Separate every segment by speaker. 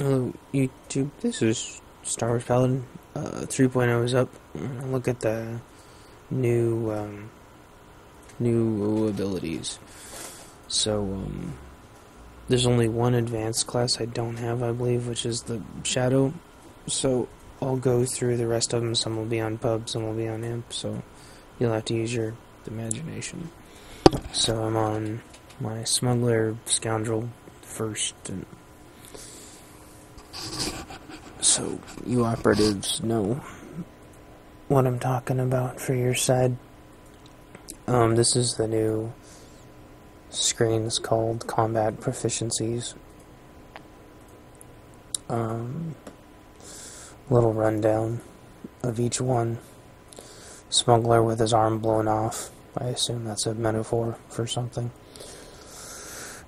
Speaker 1: Hello, YouTube. This is Star Wars Paladin. 3.0 is up. Look at the new abilities. So, there's only one advanced class I don't have, I believe, which is the Shadow. So, I'll go through the rest of them. Some will be on Pub, some will be on Imp. So, you'll have to use your imagination. So, I'm on my Smuggler Scoundrel first, and so you operatives know what I'm talking about for your side. This is the new screen. It's called Combat Proficiencies. Little rundown of each one. Smuggler with his arm blown off. I assume that's a metaphor for something.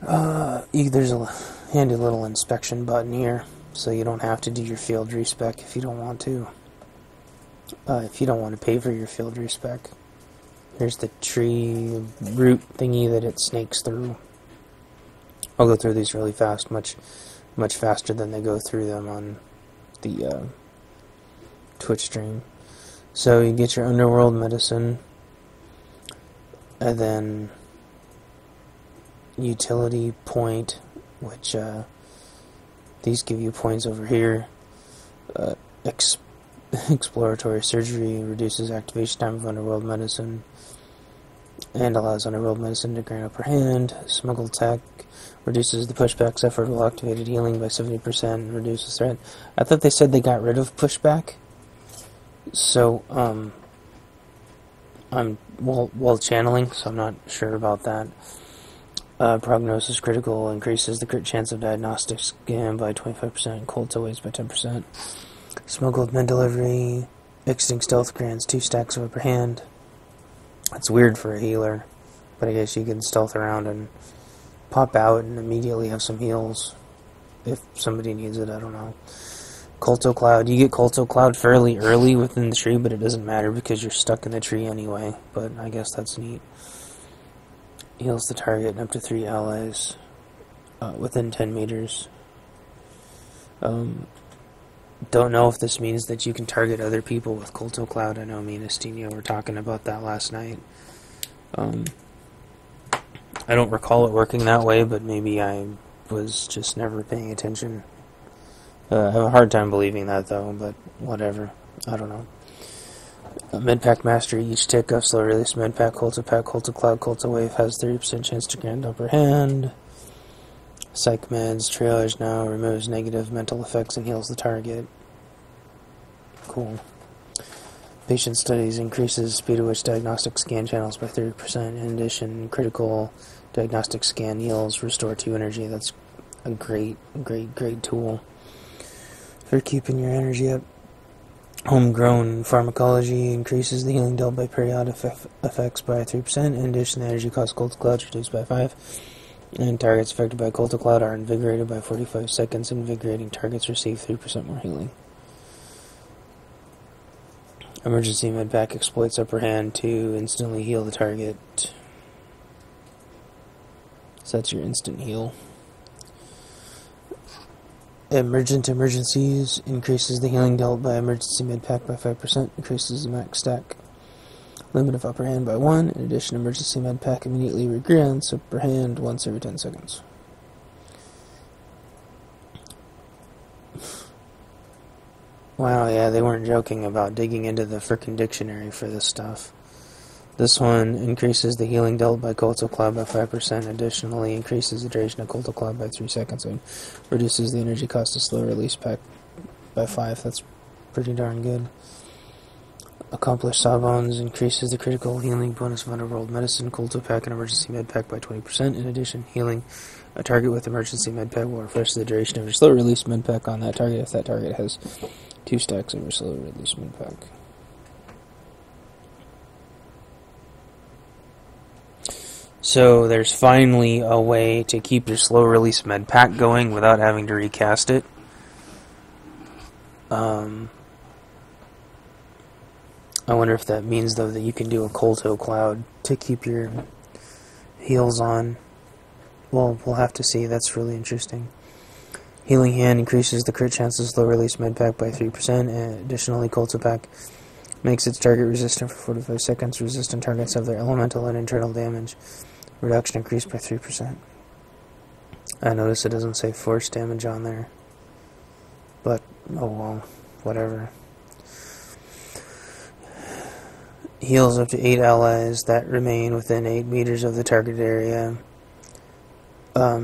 Speaker 1: There's a handy little inspection button here, so you don't have to do your field respec if you don't want to. If you don't want to pay for your field respec, here's the tree root thingy that it snakes through. I'll go through these really fast, much faster than they go through them on the Twitch stream. So you get your underworld medicine, and then utility point, which these give you points over here. Exploratory surgery reduces activation time of underworld medicine and allows underworld medicine to gain upper hand. Smuggle tech reduces the pushback's effort while activated healing by 70% and reduces threat. I thought they said they got rid of pushback. So I'm while channeling, so I'm not sure about that. Prognosis critical increases the crit chance of diagnostic scan by 25%, cold to waste by 10%. Smuggled med delivery, exiting stealth grants 2 stacks of upper hand. That's weird for a healer, but I guess you can stealth around and pop out and immediately have some heals if somebody needs it. I don't know. Colto Cloud, you get Colto Cloud fairly early within the tree, but it doesn't matter because you're stuck in the tree anyway, but I guess that's neat. Heals the target and up to 3 allies within 10 meters. Don't know if this means that you can target other people with Colto Cloud. I know me and Estinio were talking about that last night. I don't recall it working that way, but maybe I was just never paying attention. I have a hard time believing that, though, but whatever. I don't know. Medpack Mastery, each tick of slow release Medpack, Colto Pack, Colto Cloud, Colto Wave has 30% chance to grant upper hand. Psych Meds, Triage now removes negative mental effects and heals the target. Cool. Patient Studies increases speed at which diagnostic scan channels by 30%. In addition, critical diagnostic scan heals restore 2 energy. That's a great tool for keeping your energy up. Homegrown Pharmacology increases the healing dealt by periodic effects by 3%. In addition, the energy cost Colto Cloud is reduced by 5. And targets affected by Colto Cloud are invigorated by 45 seconds. Invigorating targets receive 3% more healing. Emergency Medpack exploits upper hand to instantly heal the target. So that's your instant heal. Emergencies increases the healing dealt by emergency medpack by 5%, increases the max stack limit of upper hand by 1. In addition, emergency medpack immediately regrants upper hand once every 10 seconds. Wow, yeah, they weren't joking about digging into the frickin' dictionary for this stuff. This one increases the healing dealt by Colto Cloud by 5%. Additionally, increases the duration of Colto Cloud by 3 seconds and reduces the energy cost of slow release pack by 5. That's pretty darn good. Accomplished Sawbones increases the critical healing bonus of Underworld Medicine, Colto Pack, and Emergency Medpack by 20%. In addition, healing a target with Emergency Medpack will refresh the duration of your slow release Medpack on that target if that target has 2 stacks of your slow release Medpack. So there's finally a way to keep your slow release med pack going without having to recast it. I wonder if that means, though, that you can do a Colto Cloud to keep your heals on. Well, we'll have to see. That's really interesting. Healing Hand increases the crit chance of slow release medpack by 3%, and additionally Coltopack makes its target resistant for 45 seconds. Resistant targets have their elemental and internal damage reduction increased by 3%. I notice it doesn't say force damage on there, but oh well, whatever. Heals up to 8 allies that remain within 8 meters of the target area.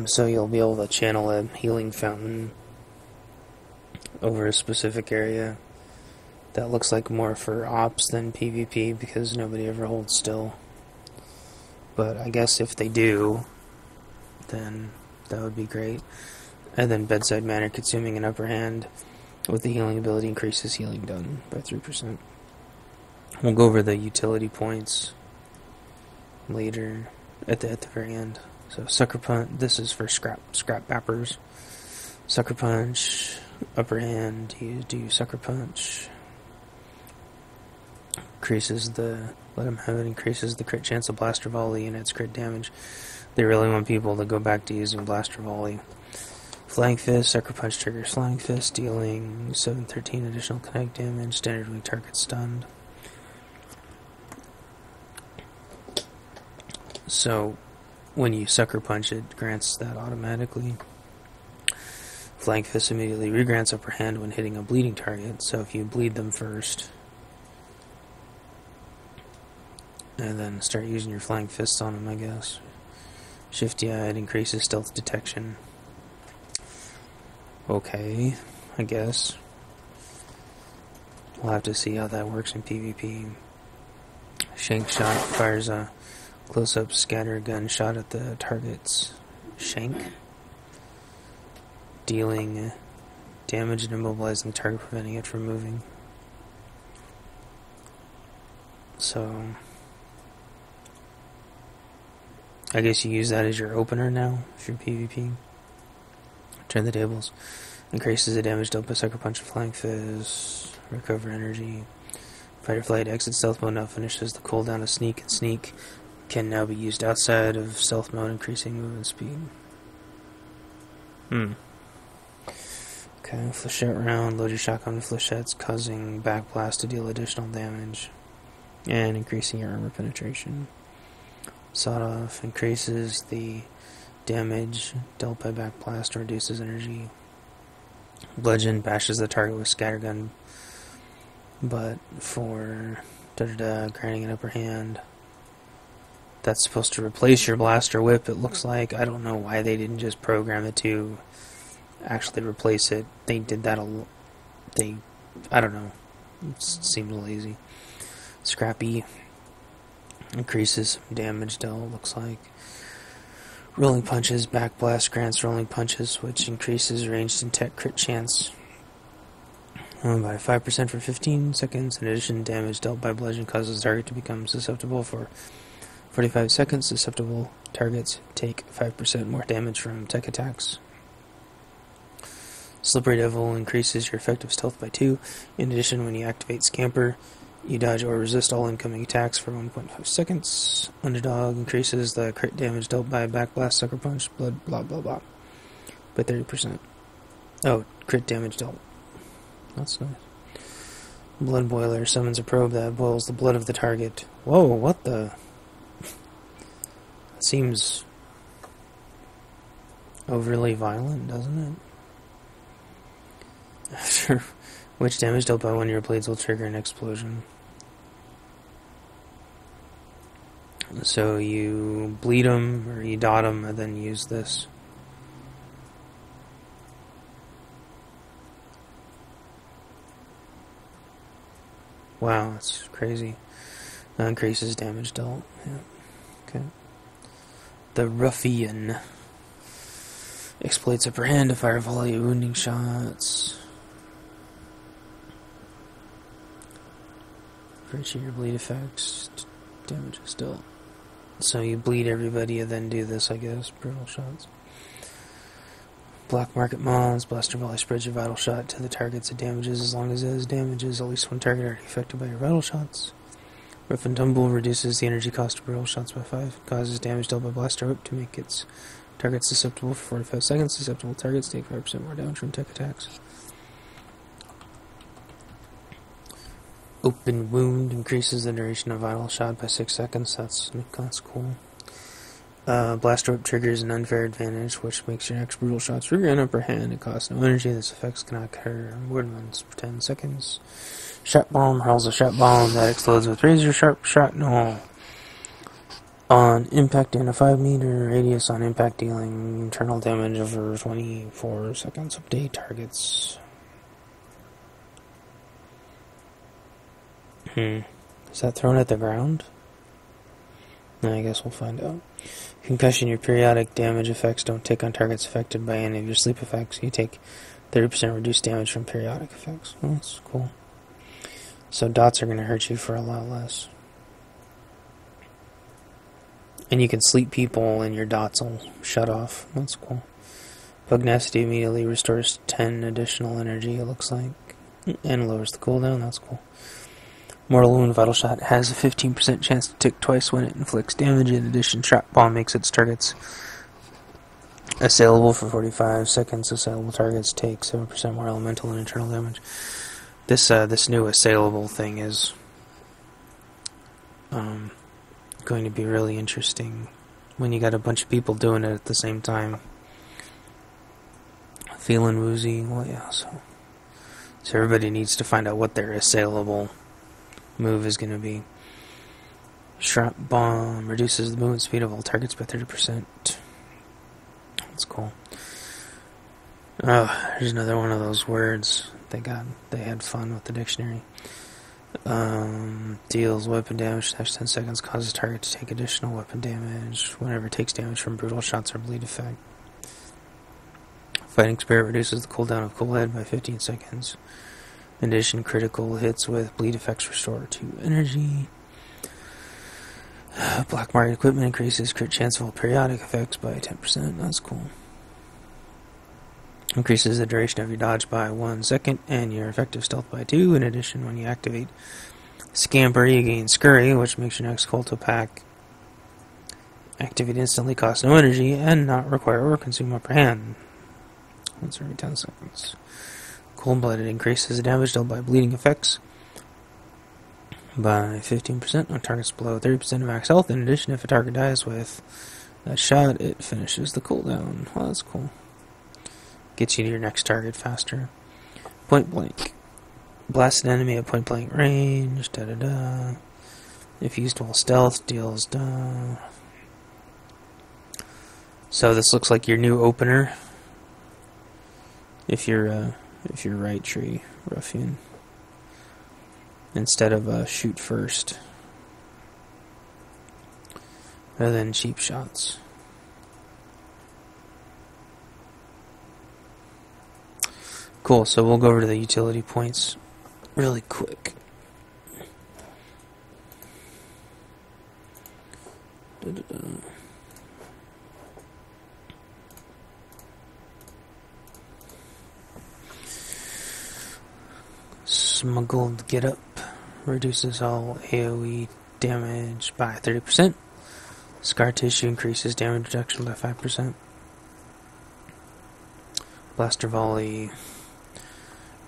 Speaker 1: So you'll be able to channel a healing fountain over a specific area. That looks like more for ops than PvP because nobody ever holds still. But I guess if they do, then that would be great. And then Bedside Manner, consuming an upper hand with the healing ability, increases healing done by 3%. We'll go over the utility points later at the very end. So Sucker Punch, this is for scrap bappers. Sucker Punch, upper hand, you do Sucker Punch. Increases the, let him have it, increases the crit chance of Blaster Volley and its crit damage. They really want people to go back to using Blaster Volley. Flying Fist, Sucker Punch triggers Flying Fist, dealing 713 additional kinetic damage, standard weak target stunned. So, when you Sucker Punch, it grants that automatically. Flying Fist immediately regrants upper hand when hitting a bleeding target, so if you bleed them first, and then start using your Flying Fists on them, I guess. Shifty Eyed increases stealth detection. Okay, I guess. We'll have to see how that works in PvP. Shank Shot fires a close-up scatter gun shot at the target's shank, dealing damage and immobilizing the target, preventing it from moving. So, I guess you use that as your opener now, if you're PvP. Turn the tables. Increases the damage dealt by Sucker Punch and Flying Fist. Recover energy. Fight or Flight exit stealth mode now finishes the cooldown of Sneak, and Sneak can now be used outside of stealth mode, increasing movement speed. Okay, Flechette round. Load your shotgun with flechettes, causing backblast to deal additional damage, and increasing your armor penetration. Sawed Off increases the damage dealt by backblast or reduces energy. Bludgeon bashes the target with scattergun, but for granting an upper hand. That's supposed to replace your blaster whip, it looks like. I don't know why they didn't just program it to actually replace it. They did that I don't know. It seemed lazy. Scrappy increases some damage dealt, looks like. Rolling Punches, Backblast grants Rolling Punches, which increases ranged and tech crit chance by 5% for 15 seconds. In addition, damage dealt by Bludgeon causes the target to become susceptible for 45 seconds. Susceptible targets take 5% more damage from tech attacks. Slippery Devil increases your effective stealth by 2. In addition, when you activate Scamper, you dodge or resist all incoming attacks for 1.5 seconds. Underdog increases the crit damage dealt by Backblast, Sucker Punch, Blood, blah blah blah, by 30%. Oh, crit damage dealt. That's nice. Blood Boiler summons a probe that boils the blood of the target. Whoa, what the... Seems overly violent, doesn't it? After which damage dealt by one of your blades will trigger an explosion. So you bleed them, or you dot them, and then use this. Wow, that's crazy. That increases damage dealt. Yeah. Okay. The Ruffian exploits upper hand to fire a volley of wounding shots. For each of your bleed effects, damage is dealt. So you bleed everybody and then do this, I guess. Brutal shots. Black Market Mons, Blaster Volley spreads your vital shot to the targets it damages as long as it has damages at least one target already affected by your vital shots. Rough and Tumble reduces the energy cost of brutal shots by 5. Causes damage dealt by Blaster Whip to make its Targets susceptible for 45 seconds. Susceptible targets take 5% more damage from tech attacks. Open wound increases the duration of vital shot by 6 seconds. That's cool. Blast rope triggers an unfair advantage, which makes your next brutal shot trigger an upper hand. It costs no energy. This effect cannot occur more than once per 10 seconds. Shot bomb hurls a shot bomb that explodes with razor sharp shrapnel. On impact in a 5-meter radius on impact, dealing internal damage over 24 seconds. Update targets. Is that thrown at the ground? I guess we'll find out. Concussion. Your periodic damage effects don't take on targets affected by any of your sleep effects. You take 30% reduced damage from periodic effects. Well, that's cool. So dots are going to hurt you for a lot less. And you can sleep people and your dots will shut off. That's cool. Pugnacity immediately restores 10 additional energy, it looks like. And lowers the cooldown. That's cool. Mortal Wound Vital Shot has a 15% chance to tick twice when it inflicts damage. In addition, Trap Bomb makes its targets assailable for 45 seconds. Assailable targets take 7% more elemental and internal damage. This new assailable thing is going to be really interesting when you got a bunch of people doing it at the same time. Feeling woozy. Well, yeah, so everybody needs to find out what their assailable move is going to be. Shrap Bomb reduces the movement speed of all targets by 30%. That's cool. There's another one of those words they had fun with the dictionary. Deals weapon damage after 10 seconds, causes target to take additional weapon damage whenever it takes damage from brutal shots or bleed effect. Fighting Spirit reduces the cooldown of Cool Head by 15 seconds. In addition, critical hits with bleed effects restore 2 energy. Black Market Equipment increases crit chance of all periodic effects by 10%. That's cool. Increases the duration of your dodge by 1 second and your effective stealth by 2. In addition, when you activate Scamper, you gain Scurry, which makes your next Colto Pack activate instantly, cost no energy, and not require or consume upper hand. Once every 10 seconds. Cold-Blooded increases the damage dealt by bleeding effects by 15% on targets below 30% of max health. In addition, if a target dies with that shot, it finishes the cooldown. Well, that's cool. Gets you to your next target faster. Point Blank. Blast an enemy at point blank range. If used while stealth, deals So this looks like your new opener. If you're right tree ruffian, instead of shoot first, rather than cheap shots. Cool, so we'll go over to the utility points really quick. Smuggled Get Up reduces all AoE damage by 30%. Scar Tissue increases damage reduction by 5%. Blaster Volley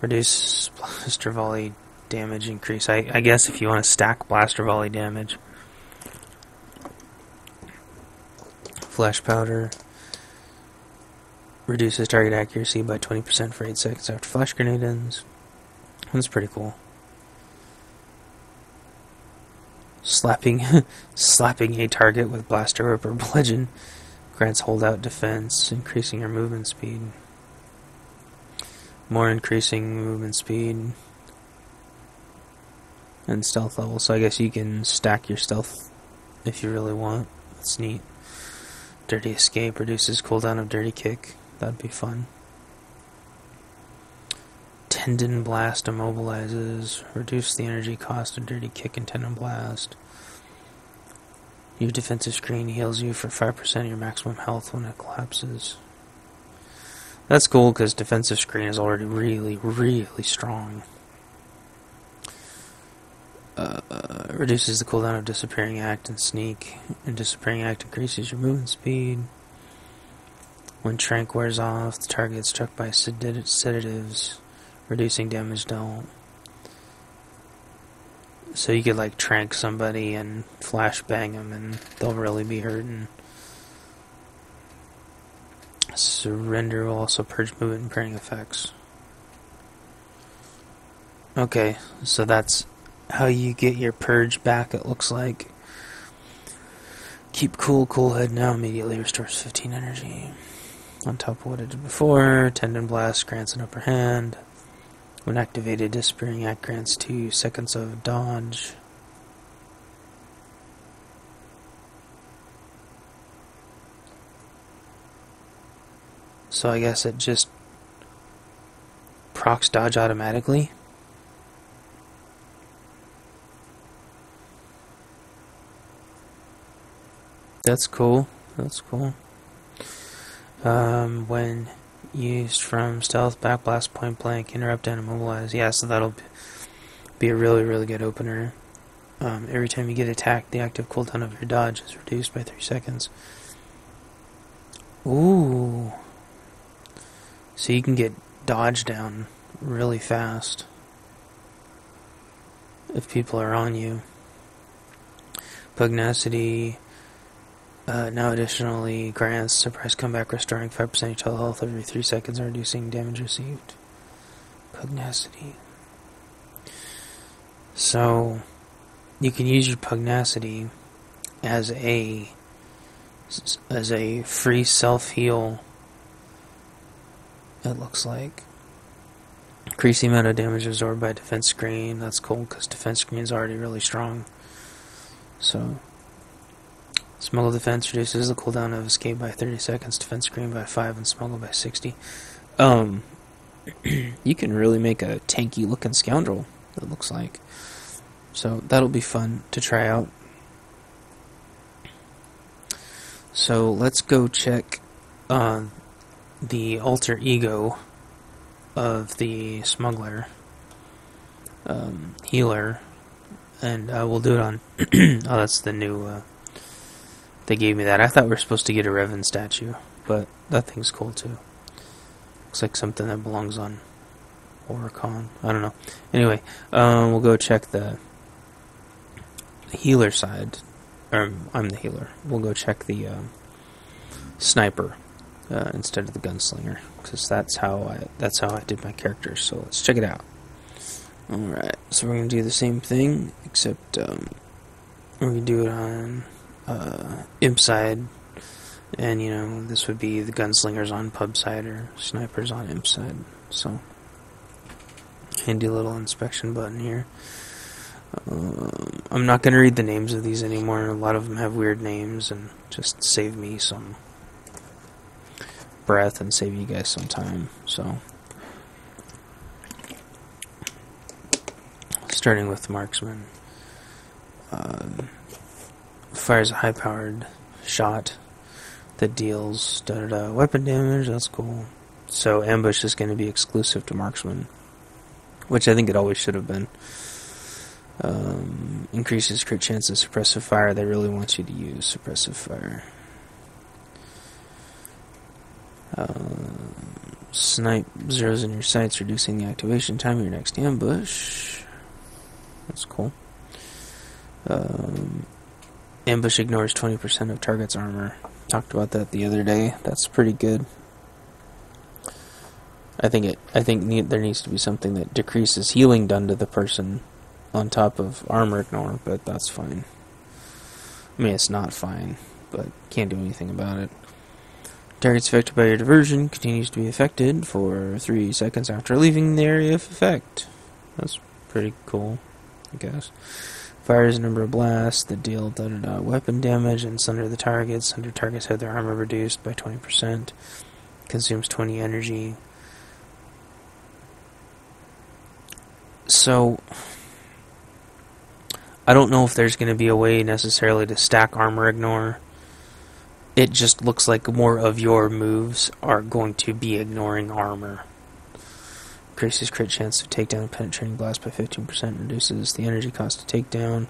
Speaker 1: reduces Blaster Volley damage increase. I guess if you want to stack Blaster Volley damage. Flash Powder reduces target accuracy by 20% for 8 seconds after Flash Grenade ends. That's pretty cool. Slapping a target with Blaster Rope or Bludgeon grants holdout defense, increasing your movement speed. More increasing movement speed and stealth level. So I guess you can stack your stealth if you really want. That's neat. Dirty Escape reduces cooldown of Dirty Kick. That'd be fun. Tendon Blast immobilizes. Reduce the energy cost of Dirty Kick and Tendon Blast. Your defensive screen heals you for 5% of your maximum health when it collapses. That's cool because defensive screen is already really, really strong. Reduces the cooldown of Disappearing Act and Sneak. And Disappearing Act increases your movement speed. When trank wears off, the target is struck by sedatives, reducing damage dealt. So you could like trank somebody and flashbang them and they'll really be hurting. Surrender will also purge movement and parrying effects. Okay, so that's how you get your purge back, it looks like. Keep cool, cool head now, immediately restores 15 energy. On top of what I did before, Tendon Blast grants an upper hand. When activated, Disappearing Act grants 2 seconds of dodge. So I guess it just procs dodge automatically. That's cool. That's cool. When used from stealth, backblast, point blank, interrupt, and immobilize. Yeah, so that'll be a really, really good opener. Every time you get attacked, the active cooldown of your dodge is reduced by 3 seconds. Ooh. So you can get dodge down really fast if people are on you. Pugnacity now additionally grants surprise comeback, restoring 5% of your total health every 3 seconds and reducing damage received. Pugnacity. So you can use your pugnacity as a free self-heal. It looks like. Increase the amount of damage absorbed by defense screen. That's cool because defense screen is already really strong. So, smuggle defense reduces the cooldown of escape by 30 seconds, defense screen by 5, and smuggle by 60. You can really make a tanky looking scoundrel, it looks like. So, that'll be fun to try out. So, let's go check the alter ego of the smuggler healer, and we'll do it on oh, that's the new they gave me that. I thought we were supposed to get a Revan statue, but that thing's cool too. Looks like something that belongs on Oricon. I don't know. Anyway, we'll go check the healer side. I'm the healer. We'll go check the sniper instead of the gunslinger, because that's how I did my characters. So let's check it out. Alright, so we're gonna do the same thing, except we're gonna do it on imp side, and you know, this would be the gunslingers on pub side or snipers on imp side. So handy little inspection button here. I'm not gonna read the names of these anymore. A lot of them have weird names, and just save me some breath and save you guys some time. So starting with the marksman, fires a high-powered shot that deals weapon damage. That's cool. So ambush is going to be exclusive to marksman, which I think it always should have been. Increases crit chance of suppressive fire. They really want you to use suppressive fire. Snipe zeros in your sights, reducing the activation time of your next ambush. That's cool. Ambush ignores 20% of target's armor. Talked about that the other day. That's pretty good. I think there needs to be something that decreases healing done to the person on top of armor ignore, but that's fine. I mean, it's not fine, but can't do anything about it. Targets affected by your diversion continues to be affected for 3 seconds after leaving the area of effect. That's pretty cool, I guess. Fires a number of blasts that deal weapon damage and sunder the targets. Sunder targets have their armor reduced by 20%. Consumes 20 energy. So I don't know if there's going to be a way necessarily to stack armor ignore. It just looks like more of your moves are going to be ignoring armor. Increases crit chance to take down a penetrating blast by 15%. Reduces the energy cost to take down.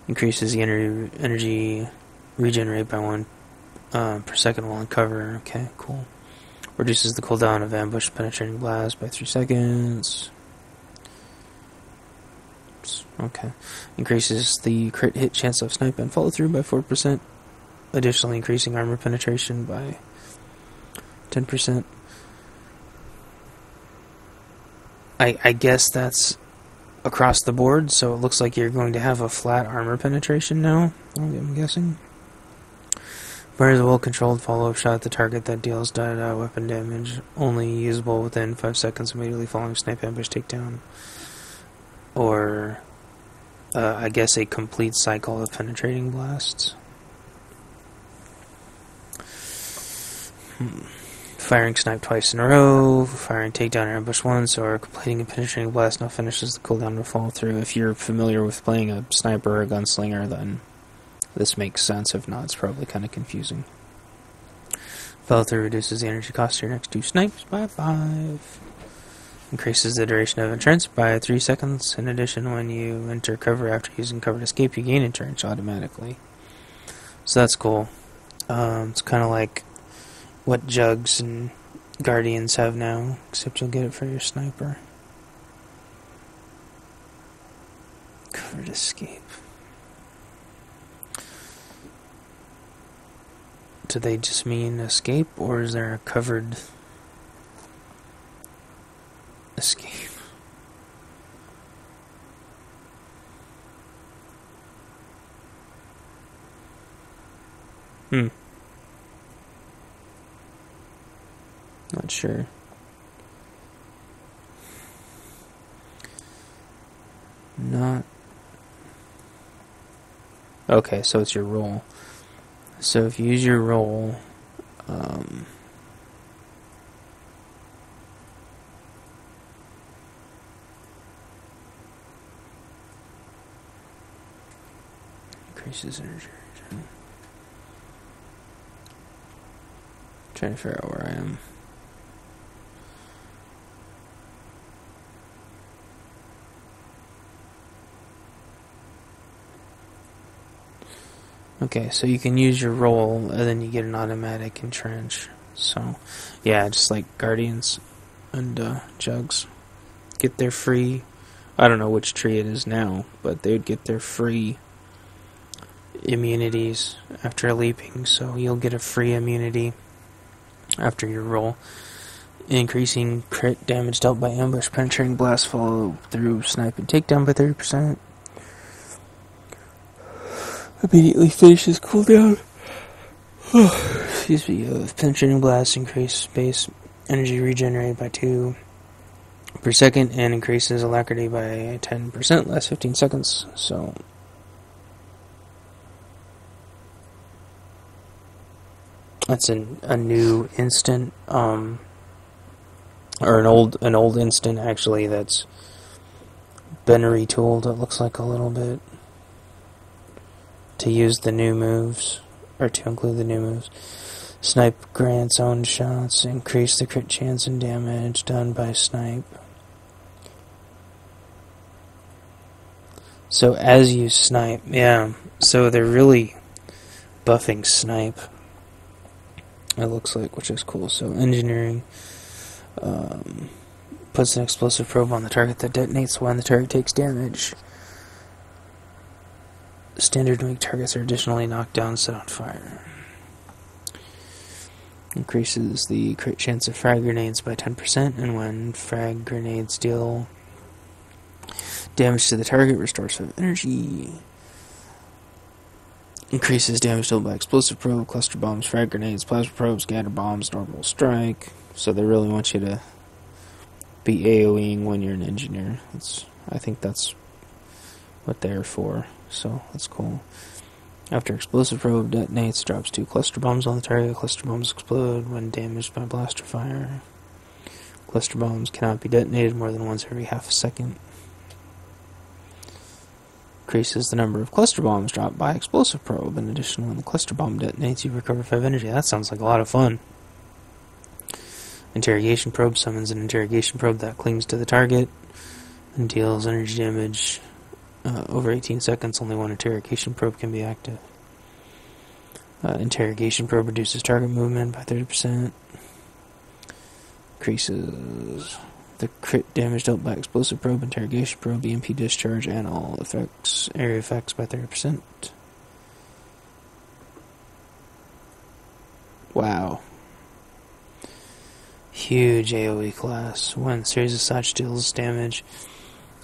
Speaker 1: Increases the energy regenerate by 1 per second while in cover. Okay, cool. Reduces the cooldown of ambush penetrating blast by 3 seconds. Okay. Increases the crit hit chance of snipe and follow through by 4%. Additionally increasing armor penetration by 10%. I guess that's across the board, so it looks like you're going to have a flat armor penetration now, I'm guessing. Fires a well-controlled follow-up shot at the target that deals dot weapon damage, only usable within 5 seconds immediately following snipe ambush takedown. Or, I guess a complete cycle of penetrating blasts. Firing snipe twice in a row, firing takedown or ambush once, or completing a penetrating blast now finishes the cooldown to follow through. If you're familiar with playing a sniper or a gunslinger, then this makes sense. If not, it's probably kind of confusing. Follow through reduces the energy cost of your next 2 snipes by 5. Increases the duration of entrance by 3 seconds. In addition, when you enter cover after using cover to escape, you gain entrench automatically. So that's cool. It's kind of like what Jugs and Guardians have now, except you'll get it for your sniper. Covered escape. Do they just mean escape, or is there a covered escape? Not sure. Not. Okay, so it's your roll. So if you use your roll, increases energy. Trying to figure out where I am. Okay, so you can use your roll, and then you get an automatic entrench. So, yeah, just like Guardians and Jugs get their free. I don't know which tree it is now, but they would get their free immunities after leaping. So you'll get a free immunity after your roll. Increasing crit damage dealt by ambush, penetrating blast, follow through, snipe, and takedown by 30%. Immediately finishes cooldown. Excuse me. Penetrating blast, increase base energy regenerated by 2 per second, and increases alacrity by 10%, last 15 seconds. So that's a new instant, or an old instant actually that's been retooled. It looks like a little bit to use the new moves, or to include the new moves. Snipe grants own shots, increase the crit chance and damage done by snipe. So as you snipe, yeah, so they're really buffing snipe, it looks like, which is cool. So engineering puts an explosive probe on the target that detonates when the target takes damage. Standard weak targets are additionally knocked down, set on fire. Increases the crit chance of frag grenades by 10%, and when frag grenades deal damage to the target, restores 5 energy. Increases damage dealt by explosive probe, cluster bombs, frag grenades, plasma probes, scatter bombs, orbital strike. So they really want you to be AoEing when you're an engineer. I think that's what they're for. So that's cool. After explosive probe detonates, drops 2 cluster bombs on the target. Cluster bombs explode when damaged by blaster fire. Cluster bombs cannot be detonated more than once every half a second. Increases the number of cluster bombs dropped by explosive probe. In addition, when the cluster bomb detonates, you recover 5 energy. That sounds like a lot of fun. Interrogation probe summons an interrogation probe that clings to the target and deals energy damage. Over 18 seconds, only one interrogation probe can be active. Interrogation probe reduces target movement by 30%. Increases the crit damage dealt by explosive probe, interrogation probe, EMP discharge, and all effects, area effects by 30%. Wow. Huge AoE class. When series of such deals damage,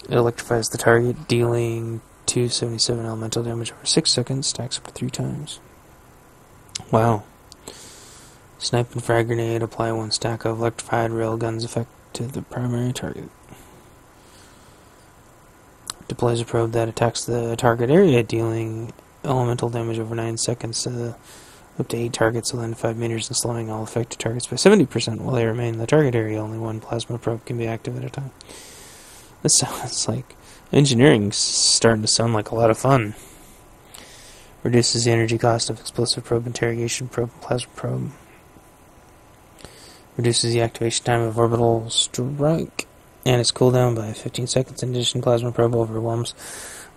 Speaker 1: it electrifies the target, dealing 277 elemental damage over 6 seconds, stacks up to 3 times. Wow. Snipe and frag grenade, apply 1 stack of electrified railguns effect to the primary target. Deploys a probe that attacks the target area, dealing elemental damage over 9 seconds to up to 8 targets within 5 meters and slowing all affected targets by 70% while they remain in the target area. Only 1 plasma probe can be active at a time. This sounds like engineering's starting to sound like a lot of fun. Reduces the energy cost of explosive probe, interrogation probe, and plasma probe. Reduces the activation time of orbital strike and its cooldown by 15 seconds. In addition, plasma probe overwhelms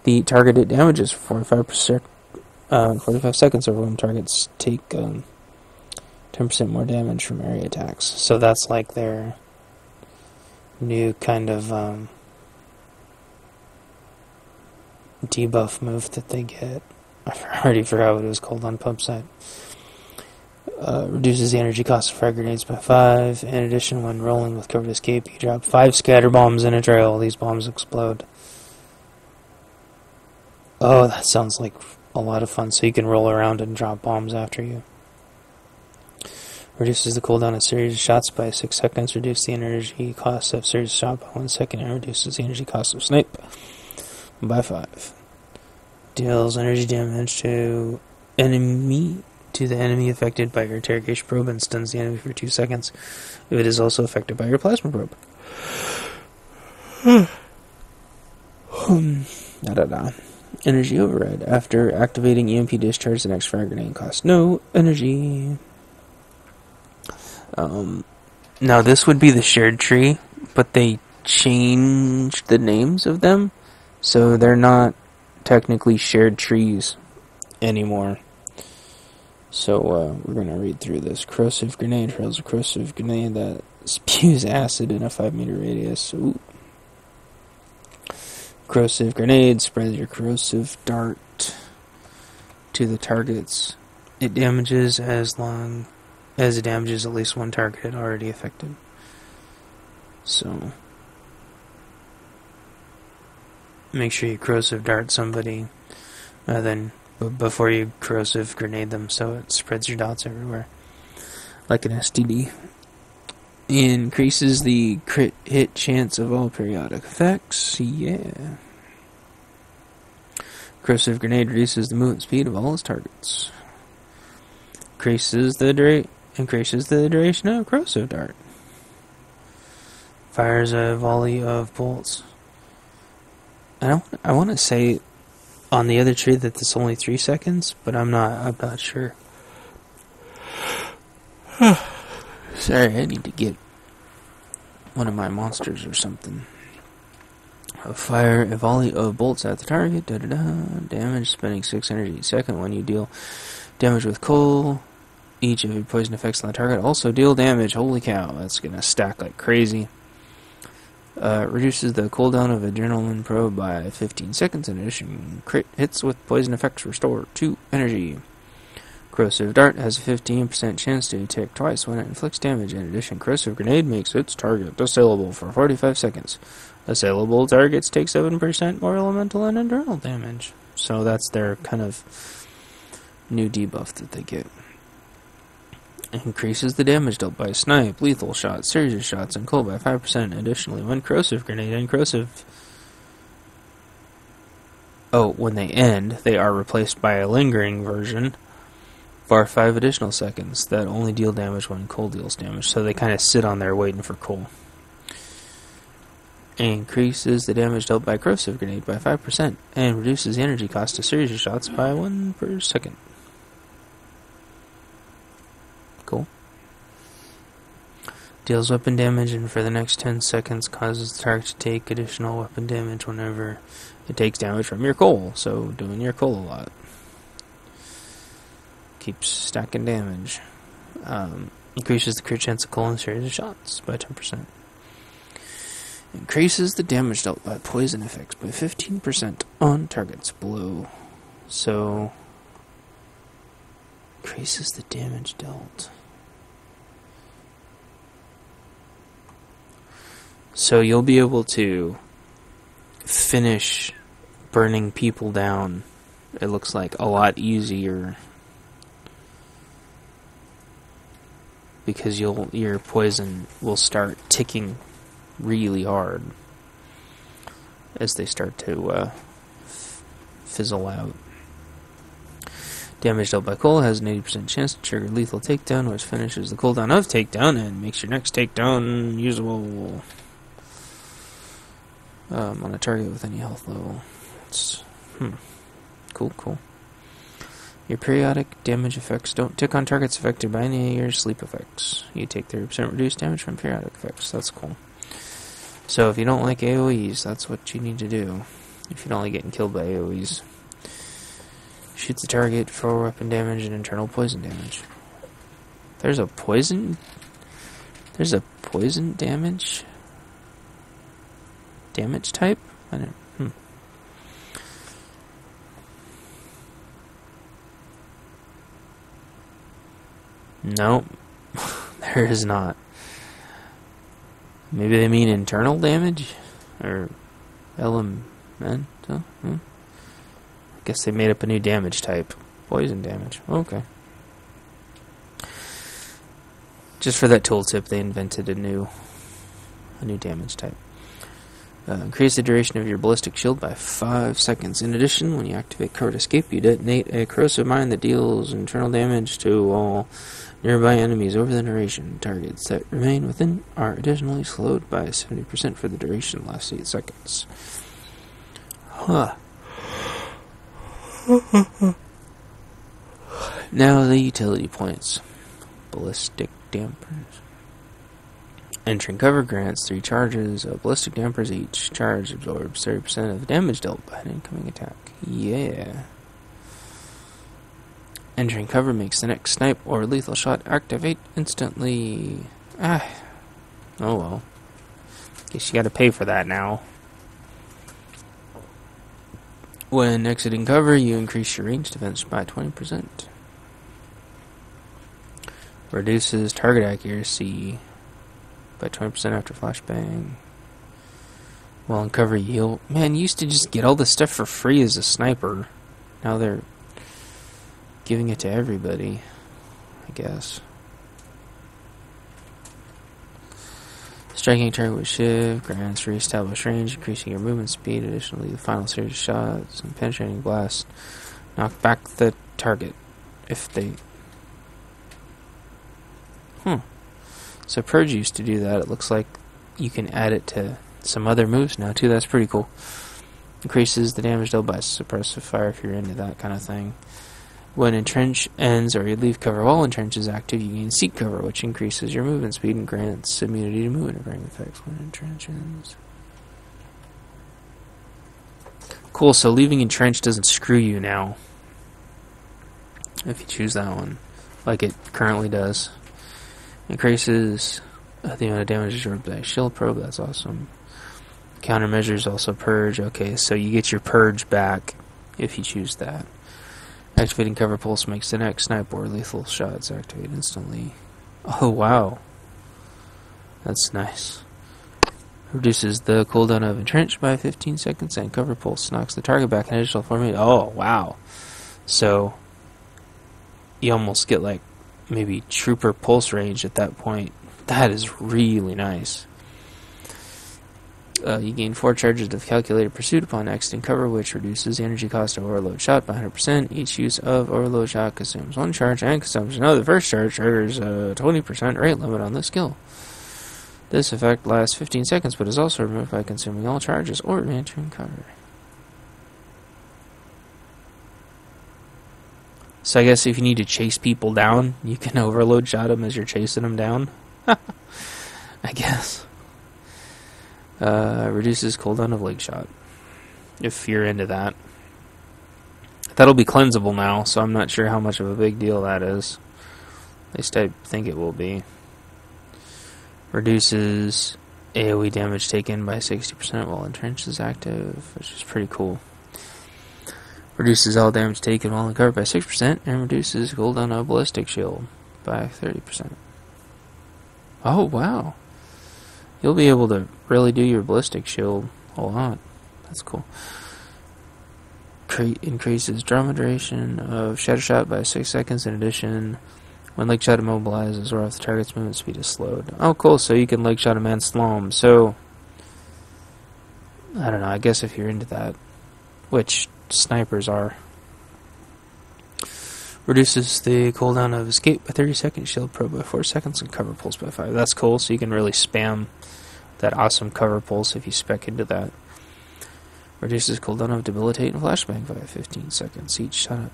Speaker 1: the target it damages for 45 seconds. Overwhelmed targets take 10% more damage from area attacks. So that's like their new kind of debuff move that they get. I already forgot what it was called on pub side. Reduces the energy cost of frag grenades by 5. In addition, when rolling with covered escape, you drop 5 scatter bombs in a trail. These bombs explode. Oh, that sounds like a lot of fun. So you can roll around and drop bombs after you. Reduces the cooldown of series of shots by 6 seconds. Reduces the energy cost of series of shot by 1 second. And reduces the energy cost of snipe by 5. Deals energy damage to the enemy affected by your interrogation probe and stuns the enemy for 2 seconds if it is also affected by your plasma probe. Energy override. After activating EMP discharge, the next frag grenade costs no energy. Now this would be the shared tree, but they changed the names of them, so they're not technically shared trees anymore. So we're going to read through this. Corrosive grenade hurls a corrosive grenade that spews acid in a 5-meter radius. Ooh. Corrosive grenade spreads your corrosive dart to the targets it damages as long as it damages at least 1 target already affected. So make sure you corrosive dart somebody then before you corrosive grenade them, so it spreads your dots everywhere like an STD. Increases the crit hit chance of all periodic effects. Yeah. Corrosive grenade reduces the movement speed of all its targets. Increases the duration of corrosive dart. Fires a volley of bolts. I want to say on the other tree that it's only 3 seconds, but I'm not sure. Sorry, I need to get one of my monsters or something. Fire a volley of bolts at the target. Damage, spending 6 energy each second. When you deal damage with coal, each of your poison effects on the target also deal damage. Holy cow, that's gonna stack like crazy. Reduces the cooldown of adrenaline probe by 15 seconds. In addition, crit hits with poison effects restore 2 energy. Corrosive dart has a 15% chance to attack twice when it inflicts damage. In addition, corrosive grenade makes its target assailable for 45 seconds. Assailable targets take 7% more elemental and internal damage. So that's their kind of new debuff that they get. Increases the damage dealt by snipe, lethal shots, series of shots, and coal by 5%. Additionally, when corrosive grenade and corrosive... when they end, they are replaced by a lingering version for 5 additional seconds that only deal damage when coal deals damage. So they kind of sit on there waiting for coal. Increases the damage dealt by corrosive grenade by 5% and reduces the energy cost of series of shots by 1 per second. Cool. Deals weapon damage and for the next 10 seconds causes the target to take additional weapon damage whenever it takes damage from your coal. So doing your coal a lot. keeps stacking damage. Increases the crit chance of colon series of shots by 10%. Increases the damage dealt by poison effects by 15% on targets below. So, increases the damage dealt. So you'll be able to finish burning people down, it looks like, a lot easier. Because your poison will start ticking really hard as they start to fizzle out. Damage dealt by cola has an 80% chance to trigger lethal takedown, which finishes the cooldown of takedown and makes your next takedown usable on a target with any health level. Cool. Your periodic damage effects don't tick on targets affected by any of your sleep effects. You take 30% reduced damage from periodic effects. That's cool. So if you don't like AoEs, that's what you need to do. If you don't like getting killed by AoEs. Shoot the target for weapon damage and internal poison damage. There's a poison damage type? I don't. Nope, there is not. Maybe they mean internal damage? Or elemental? I guess they made up a new damage type. Poison damage. Okay. Just for that tooltip, they invented a new damage type. Increase the duration of your ballistic shield by 5 seconds. In addition, when you activate covered escape, you detonate a corrosive mine that deals internal damage to all nearby enemies over the duration. Targets that remain within are additionally slowed by 70% for the duration, lasts 8 seconds. Huh. Now the utility points. Ballistic dampers. Entering cover grants 3 charges of ballistic dampers each. Charge absorbs 30% of the damage dealt by an incoming attack. Yeah. Entering cover makes the next snipe or lethal shot activate instantly. Oh well. Guess you gotta pay for that now. When exiting cover, you increase your range defense by 20%. Reduces target accuracy by 20% after flashbang. While in cover, you heal. Man, you used to just get all this stuff for free as a sniper. Now they're giving it to everybody, I guess. Striking a target with shiv grants re-established range, increasing your movement speed. Additionally, the final series of shots and penetrating blast knock back the target if they... So Purge used to do that. It looks like you can add it to some other moves now too. That's pretty cool. Increases the damage dealt by suppressive fire if you're into that kind of thing. When entrench ends or you leave cover while entrench is active, you gain seek cover, which increases your movement speed and grants immunity to movement occurring effects when entrench ends. Cool, so leaving entrench doesn't screw you now. If you choose that one, like it currently does. Increases the amount of damage absorbed by a shield probe, that's awesome. Countermeasures also purge, okay, so you get your purge back if you choose that. Activating cover pulse makes the next snipe or lethal shots activate instantly. Oh wow. That's nice. Reduces the cooldown of entrench by 15 seconds and cover pulse knocks the target back an additional 4 minutes. Oh wow. So you almost get like maybe trooper pulse range at that point. That is really nice. You gain 4 charges of calculated pursuit upon exiting cover, which reduces the energy cost of overload shot by 100%. Each use of overload shot consumes 1 charge, and consumption of the first charge triggers a 20% rate limit on the skill. This effect lasts 15 seconds, but is also removed by consuming all charges or entering cover. So I guess if you need to chase people down, you can overload shot them as you're chasing them down. I guess. Reduces cooldown of leg shot, if you're into that. That'll be cleansable now, so I'm not sure how much of a big deal that is. At least I think it will be. Reduces AoE damage taken by 60% while entrenched is active, which is pretty cool. Reduces all damage taken while in cover by 6% and reduces cooldown of ballistic shield by 30%. Oh, wow. You'll be able to really do your ballistic shield a lot. That's cool. Increases drama duration of shatter shot by 6 seconds. In addition, when leg shot immobilizes or if the target's movement speed is slowed. Oh, cool. So you can leg shot a man slow him. So, I don't know. I guess if you're into that, which snipers are. Reduces the cooldown of escape by 30 seconds, shield pro by 4 seconds, and cover pulse by 5. That's cool, so you can really spam that awesome cover pulse if you spec into that. Reduces cooldown of debilitate and flashbang by 15 seconds. Each shot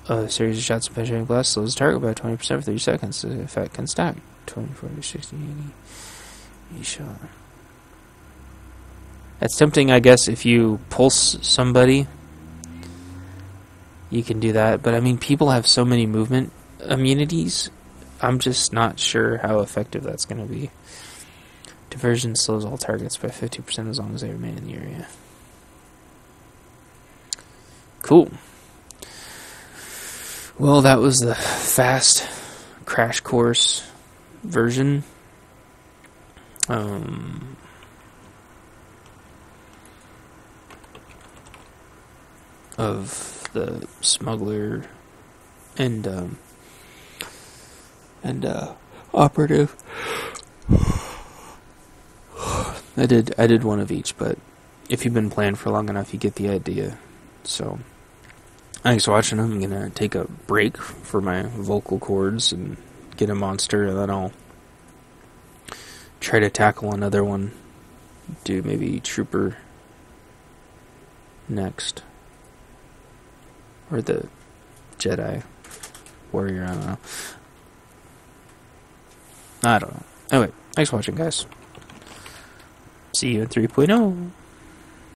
Speaker 1: a series of shots of penetrating glass slows the target by 20% for 30 seconds. The effect can stack 20, 40, 60, 80 each shot. That's tempting, I guess, if you pulse somebody. You can do that, but I mean, people have so many movement immunities. I'm just not sure how effective that's going to be. Diversion slows all targets by 50% as long as they remain in the area. Cool. Well, that was the fast crash course version. Of the Smuggler and Operative. I did one of each, but if you've been playing for long enough, you get the idea. So, thanks for watching. I'm gonna take a break for my vocal cords and get a monster, and then I'll try to tackle another one. Do maybe Trooper next. Or the Jedi Warrior, I don't know. Anyway, thanks for watching, guys. See you in 3.0.